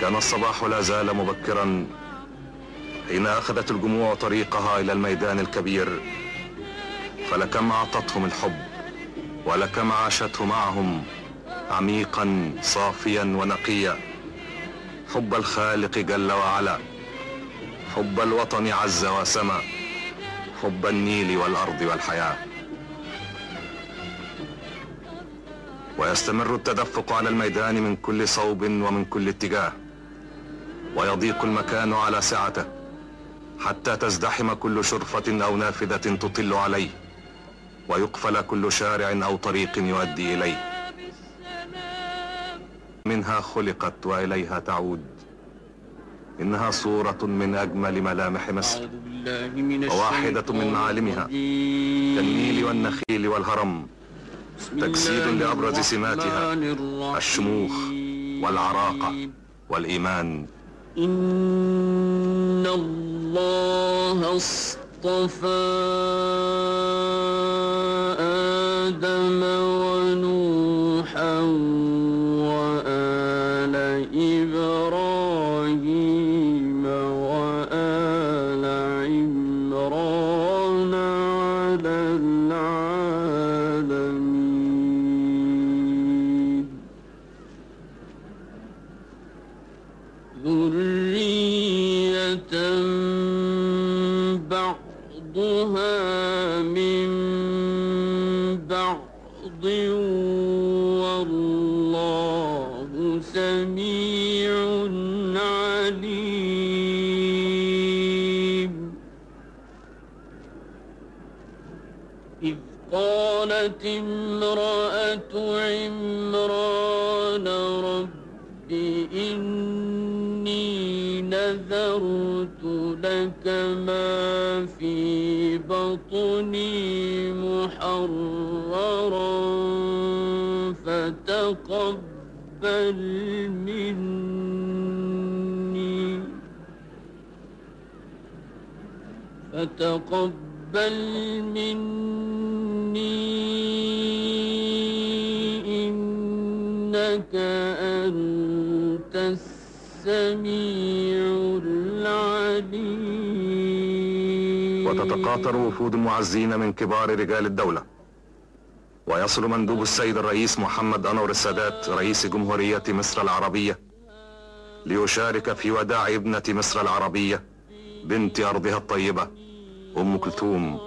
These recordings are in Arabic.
كان الصباح لا زال مبكرا حين أخذت الجموع طريقها إلى الميدان الكبير، فلكم أعطتهم الحب ولكم عاشته معهم عميقا صافيا ونقيا، حب الخالق جل وعلا، حب الوطن عز وسما، حب النيل والأرض والحياة. ويستمر التدفق على الميدان من كل صوب ومن كل اتجاه، ويضيق المكان على سعته حتى تزدحم كل شرفة أو نافذة تطل عليه، ويقفل كل شارع أو طريق يؤدي إليه. منها خلقت وإليها تعود، إنها صورة من أجمل ملامح مصر، وواحدة من معالمها كالنيل والنخيل والهرم، تجسيد لأبرز سماتها الشموخ والعراقة والإيمان. إن الله اصطفى آدم ونوحا وآل إبراهيم وآل عمران على العالمين، ذرية بعضها من بعض والله سميع عليم. إذ قالت امرأة عمران رب إني نذرت لك ما في بطني محررا فتقبل مني إنك أنت السميع العليم. وتتقاطر وفود المعزين من كبار رجال الدولة، ويصل مندوب السيد الرئيس محمد أنور السادات رئيس جمهورية مصر العربية ليشارك في وداع ابنة مصر العربية بنت أرضها الطيبة أم كلثوم.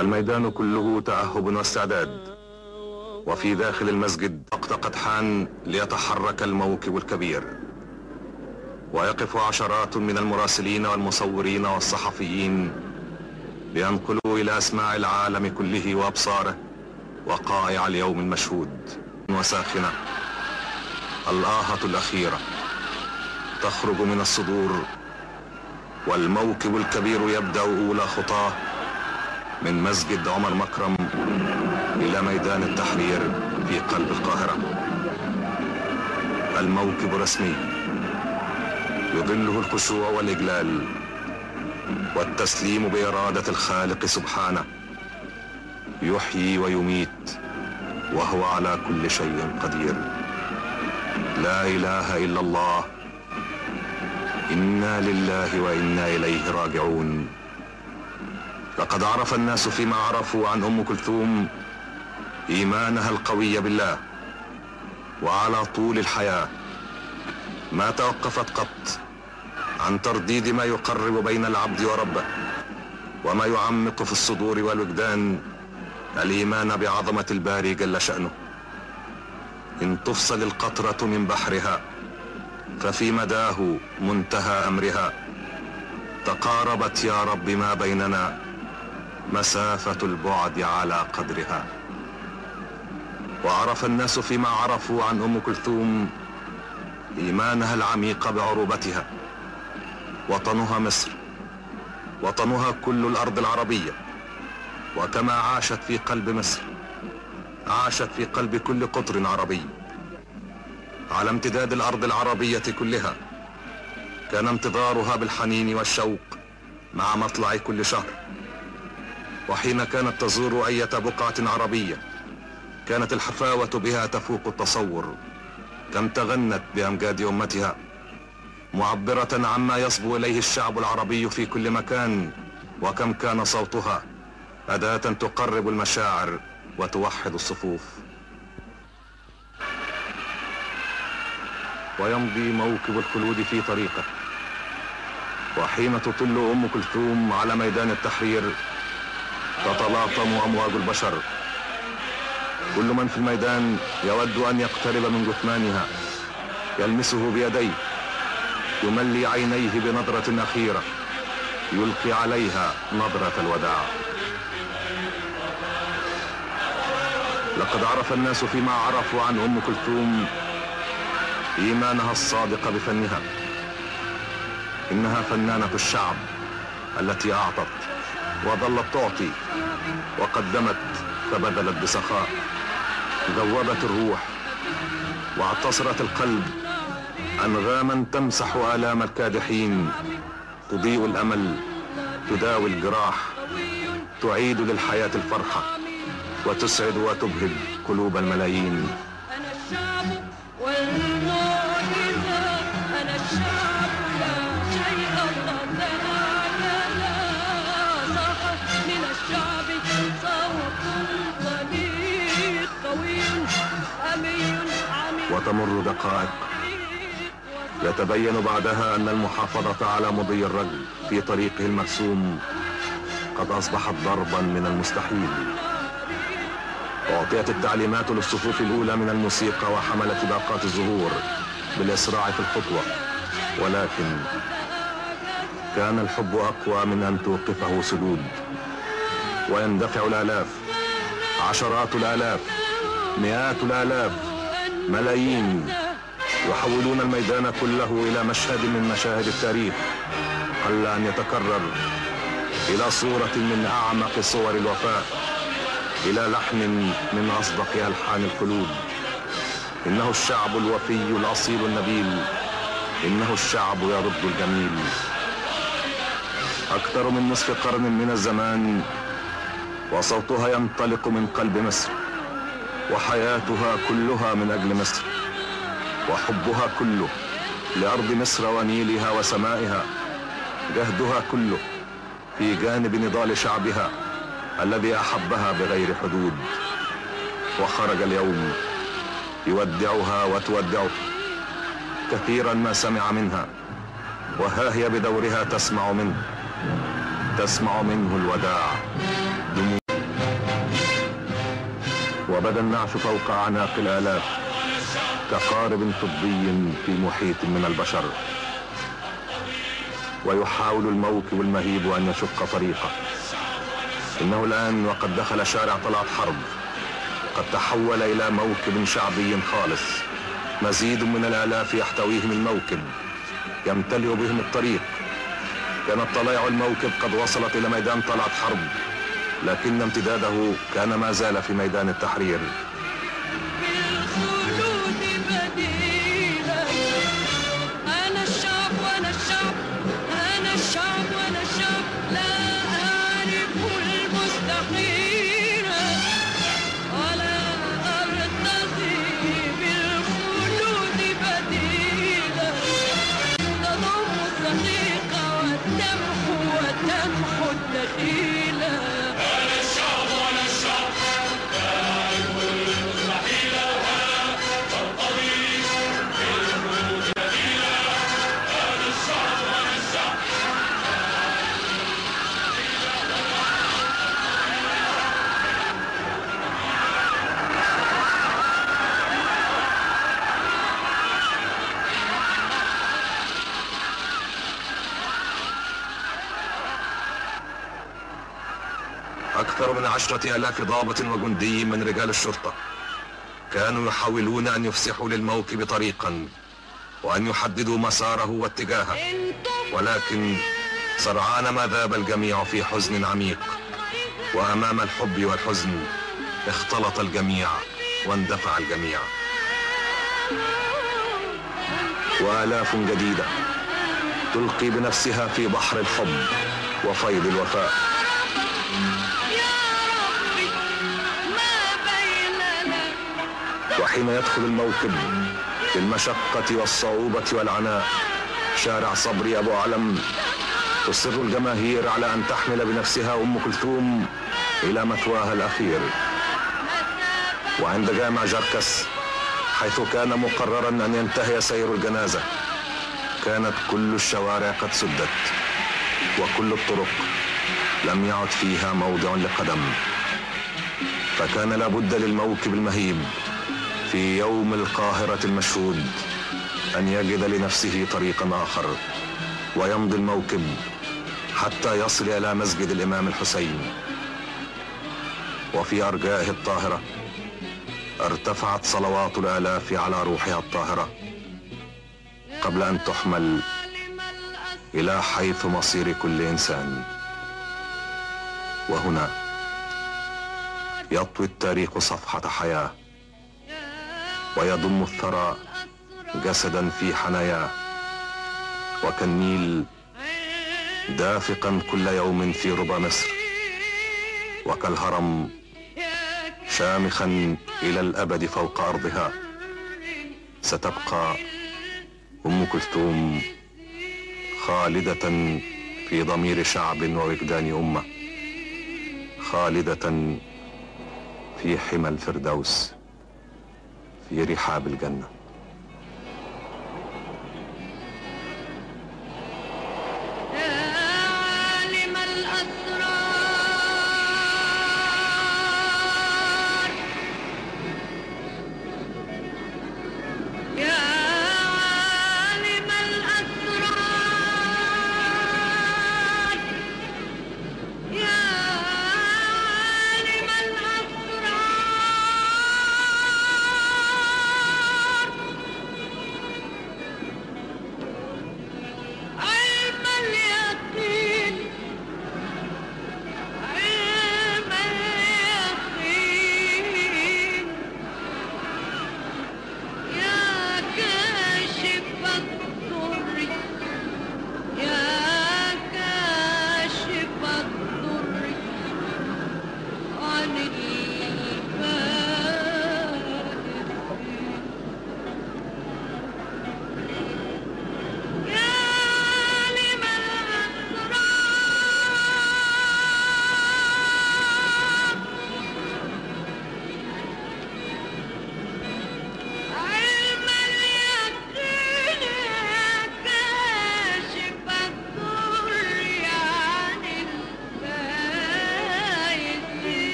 الميدان كله تأهب واستعداد، وفي داخل المسجد وقت قد حان ليتحرك الموكب الكبير، ويقف عشرات من المراسلين والمصورين والصحفيين لينقلوا إلى أسماع العالم كله وأبصاره وقائع اليوم المشهود. وساخنة الآهة الأخيرة تخرج من الصدور، والموكب الكبير يبدأ أولى خطاه من مسجد عمر مكرم إلى ميدان التحرير في قلب القاهرة. الموكب رسمي يظله الخشوع والإجلال والتسليم بإرادة الخالق سبحانه، يحيي ويميت وهو على كل شيء قدير. لا إله إلا الله، إنا لله وإنا إليه راجعون. لقد عرف الناس فيما عرفوا عن أم كلثوم إيمانها القوي بالله، وعلى طول الحياة ما توقفت قط عن ترديد ما يقرب بين العبد وربه، وما يعمق في الصدور والوجدان الإيمان بعظمة الباري جل شأنه. إن تفصل القطرة من بحرها ففي مداه منتهى أمرها، تقاربت يا رب ما بيننا مسافة البعد على قدرها. وعرف الناس فيما عرفوا عن أم كلثوم إيمانها العميق بعروبتها. وطنها مصر، وطنها كل الأرض العربية، وكما عاشت في قلب مصر عاشت في قلب كل قطر عربي. على امتداد الأرض العربية كلها كان انتظارها بالحنين والشوق مع مطلع كل شهر، وحين كانت تزور أي بقعة عربية كانت الحفاوة بها تفوق التصور. كم تغنت بأمجاد أمتها معبرة عما يصبو إليه الشعب العربي في كل مكان، وكم كان صوتها أداة تقرب المشاعر وتوحد الصفوف. ويمضي موكب الخلود في طريقه، وحين تطل أم كلثوم على ميدان التحرير تتلاطم أمواج البشر. كل من في الميدان يود أن يقترب من جثمانها، يلمسه بيديه، يملي عينيه بنظرة أخيرة، يلقي عليها نظرة الوداع. لقد عرف الناس فيما عرفوا عن أم كلثوم إيمانها الصادق بفنها. إنها فنانة الشعب التي أعطت وظلت تعطي، وقدمت فبذلت بسخاء، ذوبت الروح واعتصرت القلب، أنغاما تمسح آلام الكادحين، تضيء الأمل، تداوي الجراح، تعيد للحياة الفرحة، وتسعد وتبهج قلوب الملايين. أنا الشعب والمعجزة، أنا الشعب لا شيء لا صاح من الشعب صوت ضليل قوي أمي عميق. وتمر دقائق يتبين بعدها أن المحافظة على مضي الرجل في طريقه المرسوم قد أصبحت ضربا من المستحيل. أعطيت التعليمات للصفوف الأولى من الموسيقى وحملة باقات الزهور بالإسراع في الخطوة، ولكن كان الحب أقوى من أن توقفه سدود. ويندفع الآلاف، عشرات الآلاف، مئات الآلاف، ملايين، يحولون الميدان كله إلى مشهد من مشاهد التاريخ قل أن يتكرر، إلى صورة من أعمق صور الوفاء، إلى لحن من أصدق ألحان الخلود. إنه الشعب الوفي الأصيل النبيل، إنه الشعب يرد الجميل. أكثر من نصف قرن من الزمان وصوتها ينطلق من قلب مصر، وحياتها كلها من أجل مصر، وحبها كله لأرض مصر ونيلها وسمائها، جهدها كله في جانب نضال شعبها الذي أحبها بغير حدود. وخرج اليوم يودعها وتودعه. كثيرا ما سمع منها، وها هي بدورها تسمع منه الوداع. وبدا النعش فوق أعناق الآلاف كقارب فضي في محيط من البشر، ويحاول الموكب المهيب أن يشق طريقه. إنه الآن وقد دخل شارع طلعت حرب، قد تحول إلى موكب شعبي خالص، مزيد من الآلاف يحتويهم الموكب، يمتلئ بهم الطريق. كانت طلائع الموكب قد وصلت إلى ميدان طلعت حرب، لكن امتداده كان ما زال في ميدان التحرير. أنا الشعب وأنا الشعب، أنا الشعب وأنا الشعب، لا أعرف المستحيل ولا أرتضي بالخلود بديلا. تضم الصديق وتمحو الدخيلة. أنا الشعب وأنا الشعب، لا أعرف المستحيل ولا أرتضي بالخلود بديلا. أنا الشعب وأنا الشعب. أكثر من 10,000 ضابط وجندي من رجال الشرطة كانوا يحاولون أن يفسحوا للموكب طريقا وأن يحددوا مساره واتجاهه، ولكن سرعان ما ذاب الجميع في حزن عميق. وأمام الحب والحزن اختلط الجميع واندفع الجميع. وآلاف جديدة تلقي بنفسها في بحر الحب وفيض الوفاء. وحين يدخل الموكب بالمشقة والصعوبة والعناء شارع صبري أبو علم، تصر الجماهير على أن تحمل بنفسها أم كلثوم إلى مثواها الأخير. وعند جامع جركس حيث كان مقررا أن ينتهي سير الجنازة كانت كل الشوارع قد سدت وكل الطرق لم يعد فيها موضع لقدم، فكان لابد للموكب المهيب في يوم القاهرة المشهود أن يجد لنفسه طريقا آخر ويمضي الموكب حتى يصل إلى مسجد الإمام الحسين. وفي أرجائه الطاهرة ارتفعت صلوات الآلاف على روحها الطاهرة قبل أن تحمل إلى حيث مصير كل إنسان. وهنا يطوي التاريخ صفحة حياة ويضم الثرى جسدا في حناياه، وكالنيل دافقا كل يوم في ربى مصر، وكالهرم شامخا إلى الأبد فوق أرضها. ستبقى أم كلثوم خالدة في ضمير شعب ووجدان أمة، خالدة في حمى الفردوس في رحاب الجنة.